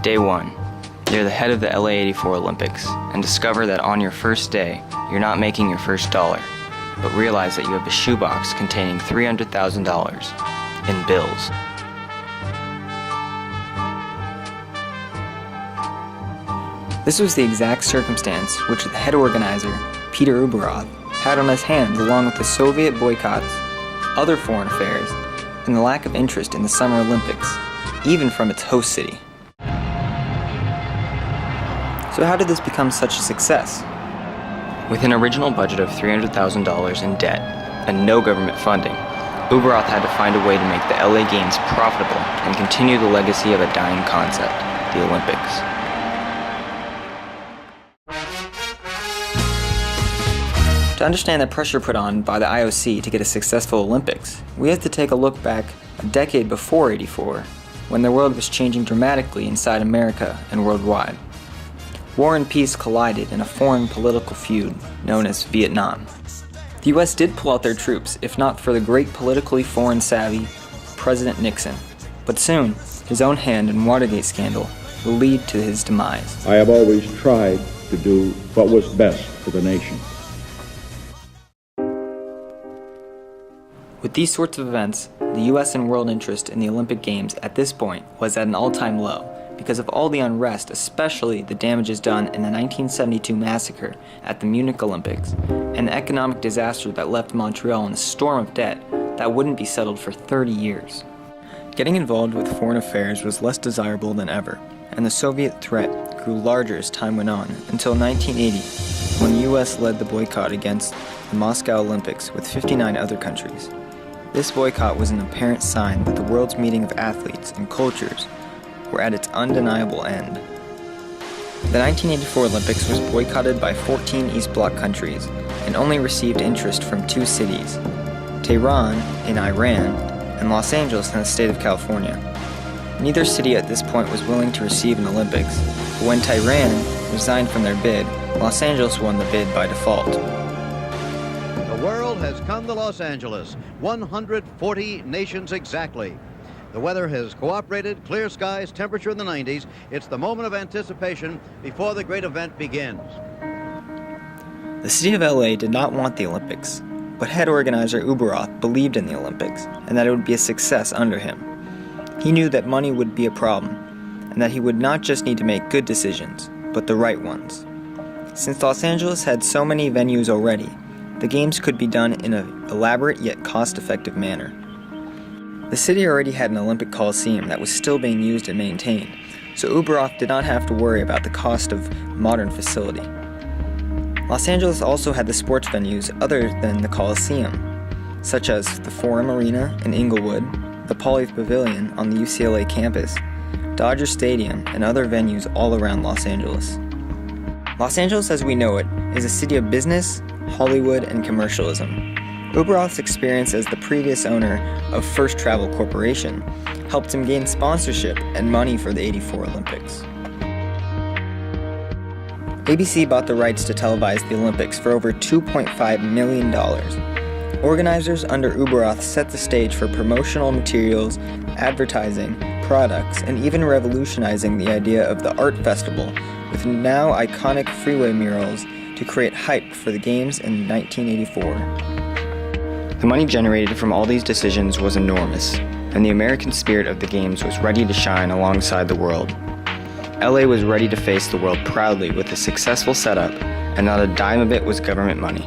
Day 1. You're the head of the LA 84 Olympics and discover that on your first day, you're not making your first dollar, but realize that you have a shoebox containing $300,000 in bills. This was the exact circumstance which the head organizer, Peter Ueberroth, had on his hands along with the Soviet boycotts, other foreign affairs, and the lack of interest in the Summer Olympics, even from its host city. So how did this become such a success? With an original budget of $300,000 in debt and no government funding, Ueberroth had to find a way to make the LA Games profitable and continue the legacy of a dying concept, the Olympics. To understand the pressure put on by the IOC to get a successful Olympics, we have to take a look back a decade before '84, when the world was changing dramatically inside America and worldwide. War and peace collided in a foreign political feud known as Vietnam. The US did pull out their troops, if not for the great politically foreign-savvy President Nixon, but soon his own hand in Watergate scandal will lead to his demise. I have always tried to do what was best for the nation. With these sorts of events, the US and world interest in the Olympic Games at this point was at an all-time low because of all the unrest, especially the damages done in the 1972 massacre at the Munich Olympics, and the economic disaster that left Montreal in a storm of debt that wouldn't be settled for 30 years. Getting involved with foreign affairs was less desirable than ever, and the Soviet threat grew larger as time went on until 1980, when the US led the boycott against the Moscow Olympics with 59 other countries. This boycott was an apparent sign that the world's meeting of athletes and cultures were at its undeniable end. The 1984 Olympics was boycotted by 14 East Bloc countries and only received interest from two cities, Tehran in Iran and Los Angeles in the state of California. Neither city at this point was willing to receive an Olympics, but when Tehran resigned from their bid, Los Angeles won the bid by default. The world has come to Los Angeles, 140 nations exactly. The weather has cooperated, clear skies, temperature in the 90s. It's the moment of anticipation before the great event begins. The city of LA did not want the Olympics, but head organizer Ueberroth believed in the Olympics and that it would be a success under him. He knew that money would be a problem and that he would not just need to make good decisions, but the right ones. Since Los Angeles had so many venues already, the games could be done in an elaborate yet cost-effective manner. The city already had an Olympic Coliseum that was still being used and maintained, so Ueberroth did not have to worry about the cost of a modern facility. Los Angeles also had the sports venues other than the Coliseum, such as the Forum Arena in Inglewood, the Pauley Pavilion on the UCLA campus, Dodger Stadium, and other venues all around Los Angeles. Los Angeles as we know it is a city of business, Hollywood, and commercialism. Ueberroth's experience as the previous owner of First Travel Corporation helped him gain sponsorship and money for the '84 Olympics. ABC bought the rights to televise the Olympics for over $2.5 million. Organizers under Ueberroth set the stage for promotional materials, advertising, products, and even revolutionizing the idea of the art festival with now iconic freeway murals to create hype for the games in 1984. The money generated from all these decisions was enormous, and the American spirit of the Games was ready to shine alongside the world. LA was ready to face the world proudly with a successful setup, and not a dime of it was government money.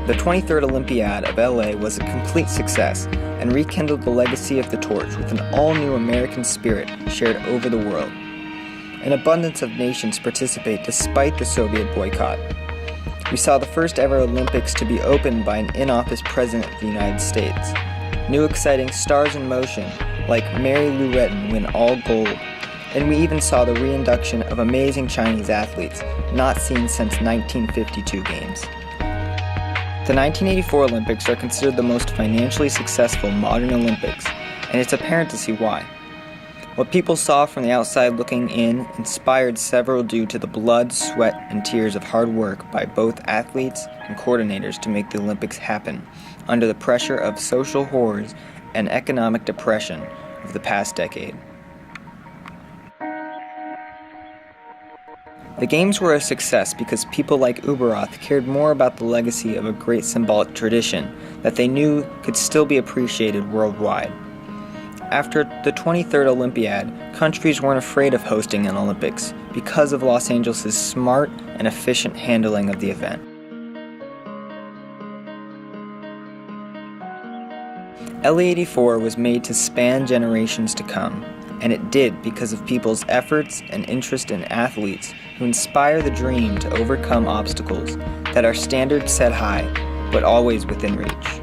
The 23rd Olympiad of LA was a complete success and rekindled the legacy of the torch with an all-new American spirit shared over the world. An abundance of nations participate despite the Soviet boycott. We saw the first ever Olympics to be opened by an in-office president of the United States. New exciting stars in motion like Mary Lou Retton win all gold. And we even saw the reinduction of amazing Chinese athletes not seen since 1952 games. The 1984 Olympics are considered the most financially successful modern Olympics, and it's apparent to see why. What people saw from the outside looking in inspired several due to the blood, sweat, and tears of hard work by both athletes and coordinators to make the Olympics happen under the pressure of social horrors and economic depression of the past decade. The Games were a success because people like Uberoth cared more about the legacy of a great symbolic tradition that they knew could still be appreciated worldwide. After the 23rd Olympiad, countries weren't afraid of hosting an Olympics because of Los Angeles' smart and efficient handling of the event. LA 84 was made to span generations to come, and it did because of people's efforts and interest in athletes who inspire the dream to overcome obstacles that are standards set high, but always within reach.